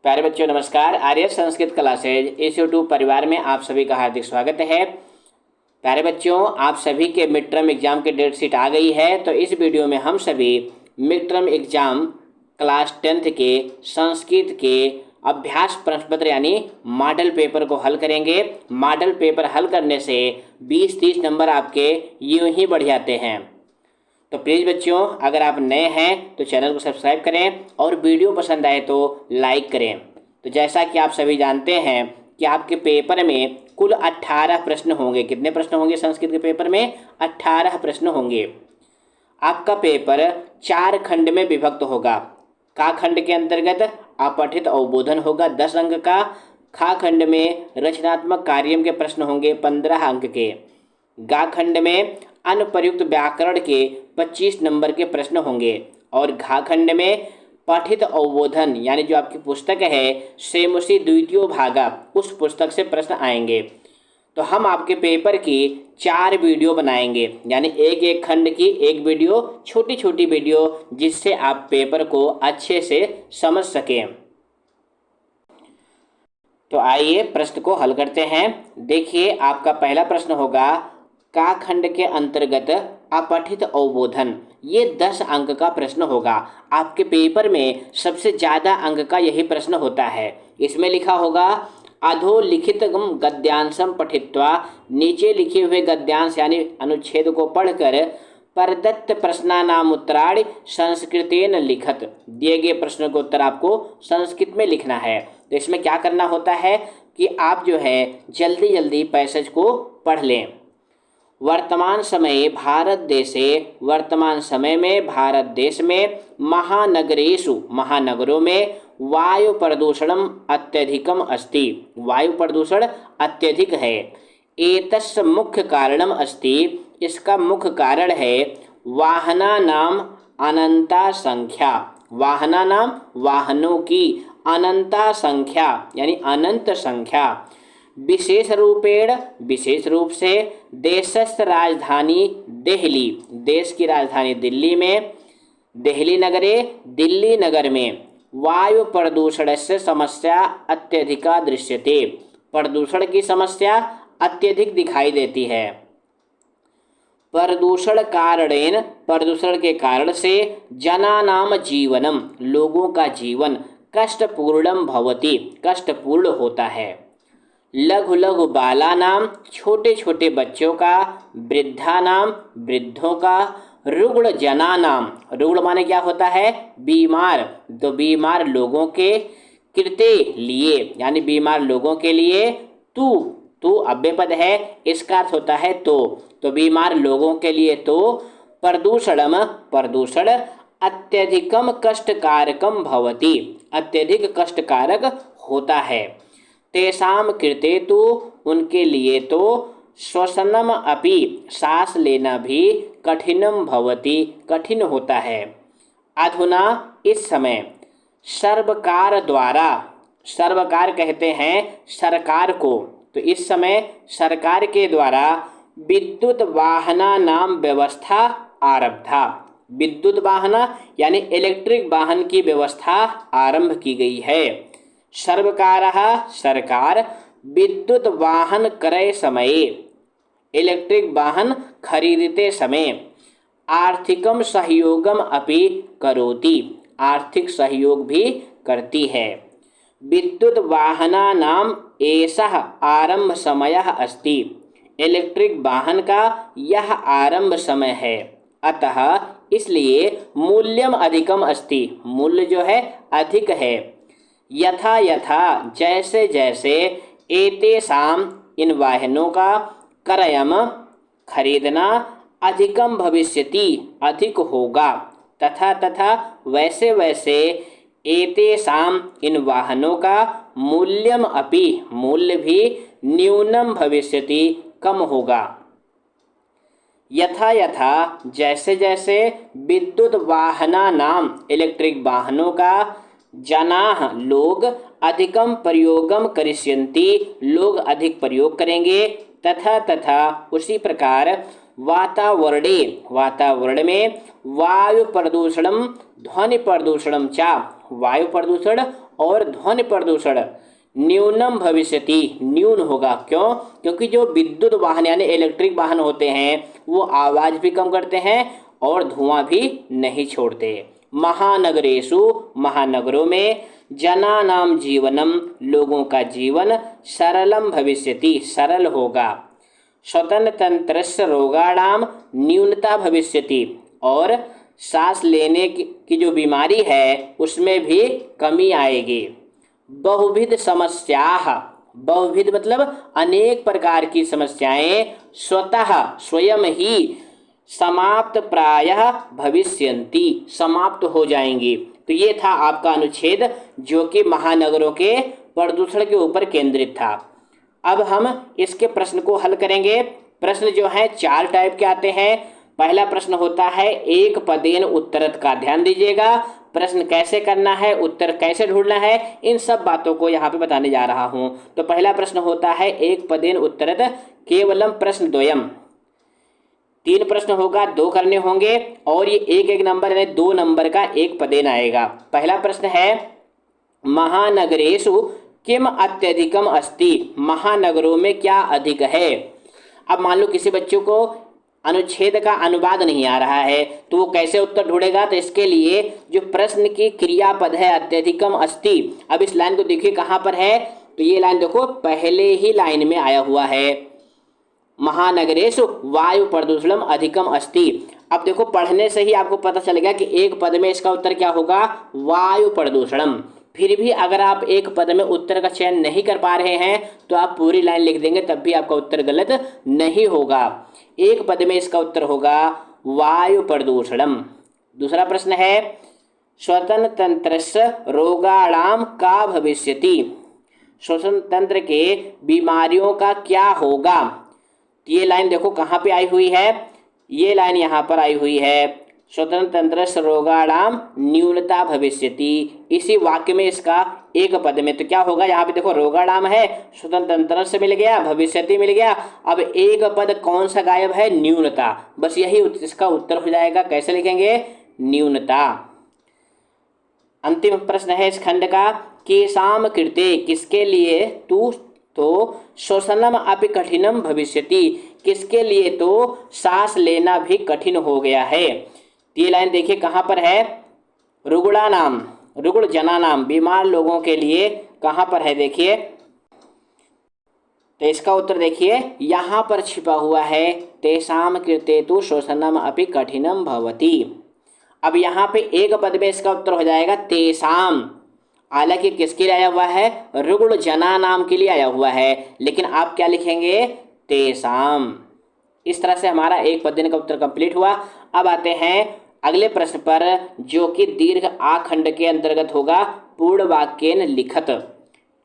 प्यारे बच्चों नमस्कार। आर्य संस्कृत क्लासेज इस यूट्यूब परिवार में आप सभी का हार्दिक स्वागत है। प्यारे बच्चों, आप सभी के मिड टर्म एग्जाम की डेट शीट आ गई है। तो इस वीडियो में हम सभी mid term exam class 10th के संस्कृत के अभ्यास प्रश्न पत्र यानी मॉडल पेपर को हल करेंगे। मॉडल पेपर हल करने से 20-30 नंबर आपके यूं ही बढ़ जाते हैं। तो प्लीज़ बच्चों, अगर आप नए हैं तो चैनल को सब्सक्राइब करें और वीडियो पसंद आए तो लाइक करें। तो जैसा कि आप सभी जानते हैं कि आपके पेपर में कुल 18 प्रश्न होंगे। कितने प्रश्न होंगे संस्कृत के पेपर में? 18 प्रश्न होंगे। आपका पेपर 4 खंड में विभक्त होगा। का खंड के अंतर्गत अपठित अवबोधन होगा 10 अंक का। खा खंड में रचनात्मक कार्य के प्रश्न होंगे 15 अंक के। गा खंड में अनुप्रयुक्त व्याकरण के 25 नंबर के प्रश्न होंगे और घा खंड में पठित अवबोधन यानी जो आपकी पुस्तक है सेमुसी द्वितीयो भागा उस पुस्तक से प्रश्न आएंगे। तो हम आपके पेपर की 4 वीडियो बनाएंगे, यानी एक एक खंड की एक वीडियो, छोटी छोटी वीडियो, जिससे आप पेपर को अच्छे से समझ सकें। तो आइए प्रश्न को हल करते हैं। देखिए, आपका पहला प्रश्न होगा का खंड के अंतर्गत अपठित अवबोधन। ये 10 अंक का प्रश्न होगा। आपके पेपर में सबसे ज़्यादा अंक का यही प्रश्न होता है। इसमें लिखा होगा अधोलिखित गद्यांशम पठित्वा, नीचे लिखे हुए गद्यांश यानी अनुच्छेद को पढ़कर प्रदत्त प्रश्नानाम उत्तराणि संस्कृतेन लिखत। दिए गए प्रश्न का उत्तर आपको संस्कृत में लिखना है। तो इसमें क्या करना होता है कि आप जो है जल्दी जल्दी पैसेज को पढ़ लें। वर्तमान समय में भारत देश में महानगरेषु, महानगरों में वायु प्रदूषणम अत्यधिकम अस्ति। वायु प्रदूषण अत्यधिक है। एतस्य मुख्य कारणम अस्ति, इसका मुख्य कारण है वाहनानाम अनंता संख्या। वाहनानाम वाहनों की, अनंता संख्या यानी अनंत संख्या। विशेष रूप से देशस्थ राजधानी दिल्ली, देश की राजधानी दिल्ली में, दिल्ली नगर में वायु प्रदूषण से समस्या अत्यधिका दृश्यते। प्रदूषण की समस्या अत्यधिक दिखाई देती है। प्रदूषण के कारण से जनानाम जीवनम, लोगों का जीवन कष्टपूर्णम भवति, कष्टपूर्ण होता है। लघु लघु बालानाम, छोटे छोटे बच्चों का, वृद्धानाम, वृद्धों का, रुग्ण जनानाम, रुग्ण माने क्या होता है? बीमार। तो बीमार लोगों के, कृते लिए यानी बीमार लोगों के लिए, तू अव्यय पद है, इसका अर्थ होता है तो बीमार लोगों के लिए तो प्रदूषण अत्यधिकम कष्टकारकम भवति, अत्यधिक कष्टकारक होता है। तेषाम कृते तो, उनके लिए तो, श्वसनम अपि, सांस लेना भी, कठिनम भवति, कठिन होता है। अधुना, इस समय, सर्वकार द्वारा, सर्वकार कहते हैं सरकार को, तो इस समय सरकार के द्वारा विद्युत वाहना नाम व्यवस्था आरब्धा। विद्युत वाहन यानी इलेक्ट्रिक वाहन की व्यवस्था आरंभ की गई है। सर्वकारः, सरकार, विद्युत वाहन क्रय समये, इलेक्ट्रिक वाहन खरीदते समय, आर्थिकम सहयोगम अपि करोति, आर्थिक सहयोग भी करती है। विद्युत वाहनानाम एषः आरंभ समयः अस्ति, इलेक्ट्रिक वाहन का यह आरंभ समय है। अतः इसलिए मूल्यम अधिकम अस्ति, मूल्य जो है अधिक है। यथा यथा, जैसे जैसे, एतेषाम, इन वाहनों का, क्रयम, खरीदना, अधिकम भविष्यति, अधिक होगा, तथा तथा, वैसे वैसे, एतेषाम, इन वाहनों का, मूल्यम अपि, मूल्य भी, न्यूनम भविष्यति, कम होगा। यथा यथा, जैसे जैसे, विद्युत वाहनानाम, इलेक्ट्रिक वाहनों का, जनाः, लोग, अधिकम प्रयोगम करिष्यन्ति, लोग अधिक प्रयोग करेंगे, तथा तथा, उसी प्रकार, वातावरणे, वातावरण में, वायु प्रदूषणम, ध्वनि प्रदूषणम चा, वायु प्रदूषण और ध्वनि प्रदूषण न्यूनम भविष्यति, न्यून होगा। क्यों? क्योंकि जो विद्युत वाहन यानी इलेक्ट्रिक वाहन होते हैं वो आवाज़ भी कम करते हैं और धुआं भी नहीं छोड़ते। महानगरेषु, महानगरों में, जनानाम जीवनम, लोगों का जीवन, सरलम भविष्यति, सरल होगा। स्वतंत्रस्य रोगाणाम न्यूनता भविष्यति, और सांस लेने की जो बीमारी है उसमें भी कमी आएगी। बहुविध समस्याः, बहुविध मतलब अनेक प्रकार की समस्याएं, स्वतः स्वयं ही, समाप्त प्रायः भविष्यन्ति, समाप्त हो जाएंगी। तो ये था आपका अनुच्छेद जो कि महानगरों के प्रदूषण के ऊपर केंद्रित था। अब हम इसके प्रश्न को हल करेंगे। प्रश्न जो है 4 टाइप के आते हैं। पहला प्रश्न होता है एक पदेन उत्तरत का, ध्यान दीजिएगा। प्रश्न कैसे करना है, उत्तर कैसे ढूंढना है, इन सब बातों को यहाँ पे बताने जा रहा हूँ। तो पहला प्रश्न होता है एक पदेन उत्तरत केवलम प्रश्न द्वयम। 3 प्रश्न होगा, 2 करने होंगे और ये एक नंबर यानी 2 नंबर का एक पदेन आएगा। पहला प्रश्न है महानगरेषु किम अत्यधिकम अस्ति, महानगरों में क्या अधिक है। अब मान लो किसी बच्चों को अनुच्छेद का अनुवाद नहीं आ रहा है तो वो कैसे उत्तर ढूंढेगा। तो इसके लिए जो प्रश्न की क्रियापद है अत्यधिकम अस्ति, अब इस लाइन को देखिए कहाँ पर है। तो ये लाइन देखो पहले ही लाइन में आया हुआ है, महानगरेषु वायु प्रदूषणम अधिकम अस्ति। अब देखो पढ़ने से ही आपको पता चलेगा कि एक पद में इसका उत्तर क्या होगा, वायु प्रदूषणम। फिर भी अगर आप एक पद में उत्तर का चयन नहीं कर पा रहे हैं तो आप पूरी लाइन लिख देंगे, तब भी आपका उत्तर गलत नहीं होगा। एक पद में इसका उत्तर होगा वायु प्रदूषणम। दूसरा प्रश्न है श्वसन तंत्रस्य रोगाणाम का भविष्यति, श्वसन तंत्र के बीमारियों का क्या होगा। ये लाइन देखो कहाँ पे आई हुई है, ये लाइन यहाँ पर आई हुई है, स्वतंत्र तंत्र रोगाणाम न्यूनता भविष्यति। इसी वाक्य में इसका एक पद में तो क्या होगा, यहाँ पे देखो रोगाणाम है, स्वतंत्र तंत्र से मिल गया, भविष्यति मिल गया। अब एक पद कौन सा गायब है, न्यूनता, बस यही इसका उत्तर हो जाएगा। कैसे लिखेंगे, न्यूनता। अंतिम प्रश्न है इस खंड का, केषाम कृते, किसके लिए, तू तो श्वसनम अपि कठिनम भविष्यति, किसके लिए तो सांस लेना भी कठिन हो गया है। ये लाइन देखिए कहाँ पर है, रुग्णा नाम, रुग्ण जना नाम, बीमार लोगों के लिए कहाँ पर है देखिए। तो इसका उत्तर देखिए यहाँ पर छिपा हुआ है, तेषाम कृते तु श्वसनम अपि कठिनम भवति। अब यहाँ पे एक पद में इसका उत्तर हो जाएगा तेषाम, हालांकि किसके लिए आया हुआ है, रुग्ण जना नाम के लिए आया हुआ है, लेकिन आप क्या लिखेंगे, तेषाम। इस तरह से हमारा एक पद्य का उत्तर कंप्लीट हुआ। अब आते हैं अगले प्रश्न पर जो कि दीर्घ आ खंड के अंतर्गत होगा, पूर्ण वाक्येन लिखत।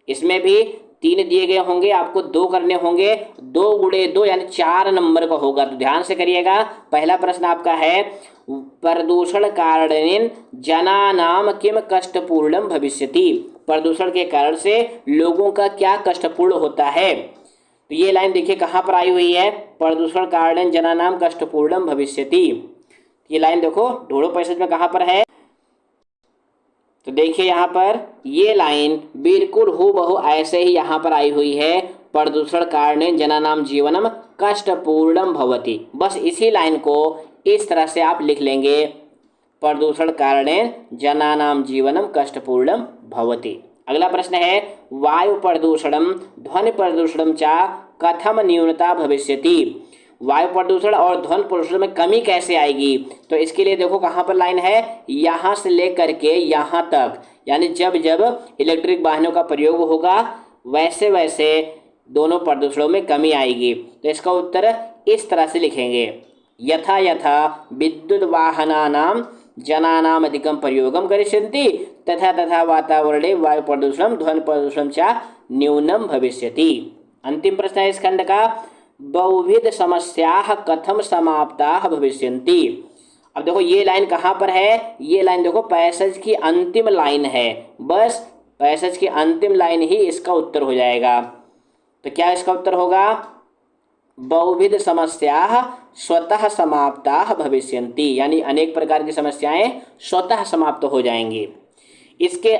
इसमें भी 3 दिए गए होंगे, आपको 2 करने होंगे, 2 गुणे 2 यानी 4 नंबर का होगा। तो ध्यान से करिएगा। पहला प्रश्न आपका है प्रदूषण कारणेन जनानाम किम कष्टपूर्णम भविष्यति, प्रदूषण के कारण से लोगों का क्या कष्टपूर्ण होता है। तो ये लाइन देखिए कहाँ पर आई हुई है, प्रदूषण कारणेन जनानाम कष्टपूर्णम भविष्यति। ये लाइन देखो ढूंढो पैसेज में कहाँ पर है। तो देखिए यहाँ पर ये लाइन बिल्कुल हूबहू ऐसे ही यहाँ पर आई हुई है, प्रदूषण कारणेन जनानाम जीवनम कष्टपूर्णम भवति। बस इसी लाइन को इस तरह से आप लिख लेंगे, प्रदूषण कारणेन जनानाम जीवनम कष्टपूर्णम भवति। अगला प्रश्न है वायु प्रदूषणम ध्वनि प्रदूषणम चा कथम न्यूनता भविष्यति, वायु प्रदूषण और ध्वनि प्रदूषण में कमी कैसे आएगी। तो इसके लिए देखो कहाँ पर लाइन है, यहाँ से लेकर के यहाँ तक, यानी जब जब इलेक्ट्रिक वाहनों का प्रयोग होगा वैसे वैसे दोनों प्रदूषणों में कमी आएगी। तो इसका उत्तर इस तरह से लिखेंगे, यथा यथा विद्युत वाहनानाम जनानाम अधिकम प्रयोगम करिष्यन्ति तथा तथा वातावरणे वायु प्रदूषणम ध्वनि प्रदूषणम च न्यूनम भविष्यति। अंतिम प्रश्न है इस खंड का, बहुविध समस्याः कथम समाप्ताः भविष्यन्ति। अब देखो ये लाइन कहाँ पर है, ये लाइन देखो पैसेज की अंतिम लाइन है, बस पैसेज की अंतिम लाइन ही इसका उत्तर हो जाएगा। तो क्या इसका उत्तर होगा, बहुविध समस्याः स्वतः समाप्ताः भविष्यन्ति, यानी अनेक प्रकार की समस्याएं स्वतः समाप्त हो जाएंगी। इसके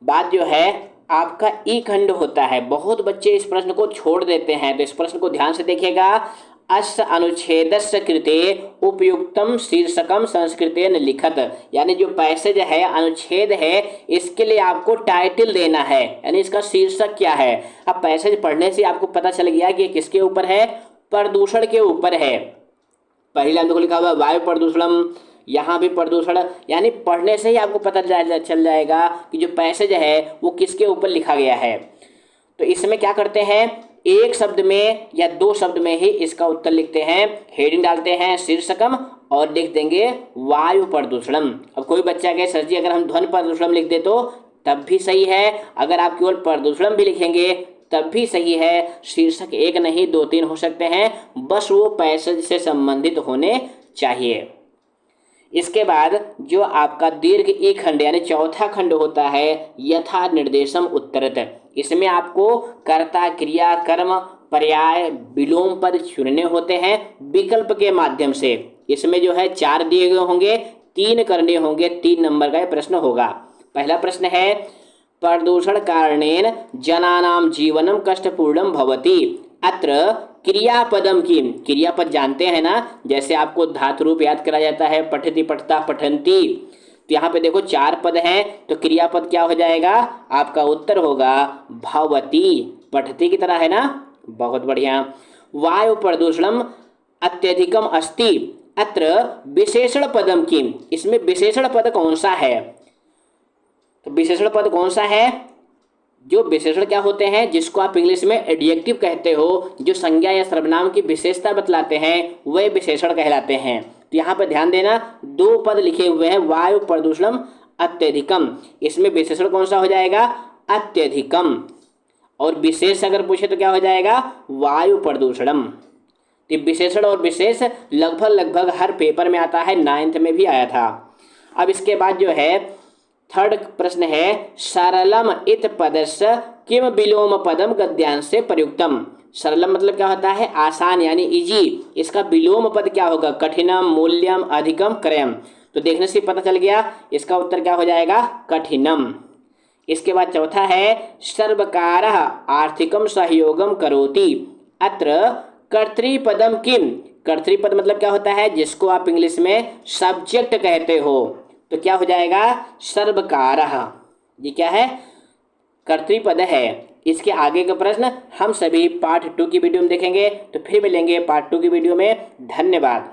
बाद जो है आपका ई खंड होता है। बहुत बच्चे इस प्रश्न को छोड़ देते हैं, तो इस प्रश्न को ध्यान से देखिएगा। अस्य अनुच्छेदस्य कृते उपयुक्तम शीर्षकम संस्कृतेन लिखत, यानी जो पैसेज है, अनुच्छेद है, इसके लिए आपको टाइटल देना है, यानी इसका शीर्षक क्या है। अब पैसेज पढ़ने से आपको पता चल गया कि ये किसके ऊपर है, प्रदूषण के ऊपर है। पहली लाइन देखो लिखा हुआ है वायु प्रदूषणम, यहाँ भी प्रदूषण, यानी पढ़ने से ही आपको पता चल जाएगा कि जो पैसेज है वो किसके ऊपर लिखा गया है। तो इसमें क्या करते हैं, एक शब्द में या दो शब्द में ही इसका उत्तर लिखते हैं। हेडिंग डालते हैं शीर्षकम और लिख देंगे वायु प्रदूषणम। अब कोई बच्चा कहे सर जी अगर हम ध्वनि प्रदूषण लिख दे तो तब भी सही है, अगर आप केवल प्रदूषण भी लिखेंगे तब भी सही है। शीर्षक एक नहीं 2-3 हो सकते हैं, बस वो पैसेज से संबंधित होने चाहिए। इसके बाद जो आपका दीर्घ ई खंड यानी चौथा खंड होता है, यथा निर्देशम उत्तरत, इसमें आपको कर्ता, क्रिया, कर्म, पर्याय, विलोम पद चुनने होते हैं विकल्प के माध्यम से। इसमें जो है 4 दिए गए होंगे, 3 करने होंगे, 3 नंबर का ये प्रश्न होगा। पहला प्रश्न है प्रदूषण कारणेन जनानां जीवनम कष्टपूर्णम भवति, अत्र क्रियापदम की, क्रियापद जानते हैं ना, जैसे आपको धातु रूप याद करा जाता है, पठति, पठता, पठन्ति। तो यहाँ पे देखो 4 पद हैं, तो क्रियापद क्या हो जाएगा, आपका उत्तर होगा भवति, पठति की तरह है ना, बहुत बढ़िया। वायु प्रदूषणम अत्यधिकम अस्ति, अत्र विशेषण पदम की, इसमें विशेषण पद कौन सा है, तो विशेषण पद कौन सा है, जो विशेषण क्या होते हैं, जिसको आप इंग्लिश में एडजेक्टिव कहते हो, जो संज्ञा या सर्वनाम की विशेषता बतलाते हैं, वे विशेषण कहलाते हैं। तो यहाँ पर ध्यान देना, 2 पद लिखे हुए हैं, वायु प्रदूषणम अत्यधिकम, इसमें विशेषण कौन सा हो जाएगा, अत्यधिकम, और विशेष अगर पूछे तो क्या हो जाएगा, वायु प्रदूषणम। तो विशेषण और विशेष लगभग हर पेपर में आता है, 9th में भी आया था। अब इसके बाद जो है थर्ड प्रश्न है सरलम इत पदस्य किम विलोम पदम गद्यांश से प्रयुक्तम। सरलम मतलब क्या होता है, आसान यानी इजी, इसका विलोम पद क्या होगा, कठिनम, मूल्यम, अधिकम, क्रयम। तो देखने से पता चल गया इसका उत्तर क्या हो जाएगा, कठिनम। इसके बाद चौथा है सर्वकारः आर्थिकम सहयोगम करोति, अत्र कर्तृपदम किम, कर्तृपद मतलब क्या होता है, जिसको आप इंग्लिश में सब्जेक्ट कहते हो, तो क्या हो जाएगा, सर्वकारः, ये क्या है, कर्तृपद है। इसके आगे का प्रश्न हम सभी पार्ट 2 की वीडियो में देखेंगे। तो फिर मिलेंगे पार्ट 2 की वीडियो में। धन्यवाद।